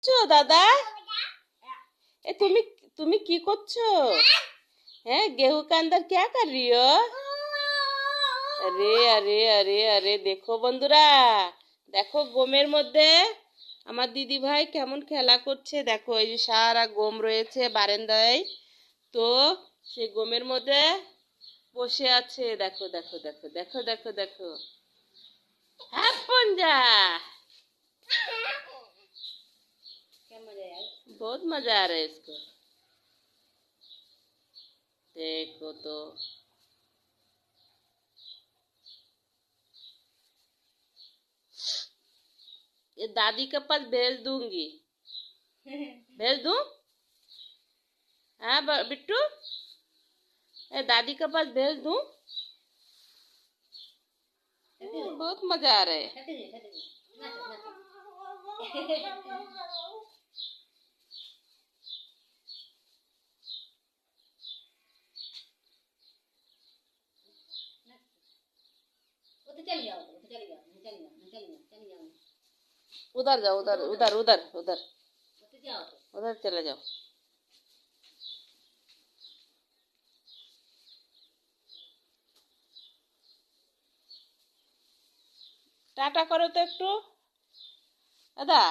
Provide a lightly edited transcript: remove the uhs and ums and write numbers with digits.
दादा তুমি তুমি কি করছো? হ্যাঁ, गेहूं के अंदर क्या कर रही हो? अरे अरे अरे अरे देखो বন্ধুরা, দেখো গমের মধ্যে আমার দিদি ভাই কেমন খেলা করছে। দেখো এই যে সারা গম রয়েছে বারান্দায়, তো সেই গমের মধ্যে বসে আছে। দেখো দেখো দেখো দেখো দেখো দেখো, হ্যাঁ পঞ্জা, बहुत मजा आ रहा है इसको। देखो तो ये दादी के पास भेज दूंगी। भेज दूं? हाँ बिट्टू, ये दादी के पास भेज दूं? बहुत मजा आ रहा है। उधर जाओ, उधर उधर उधर उधर उधर चले जाओ। टाटा करो तो एक दादा।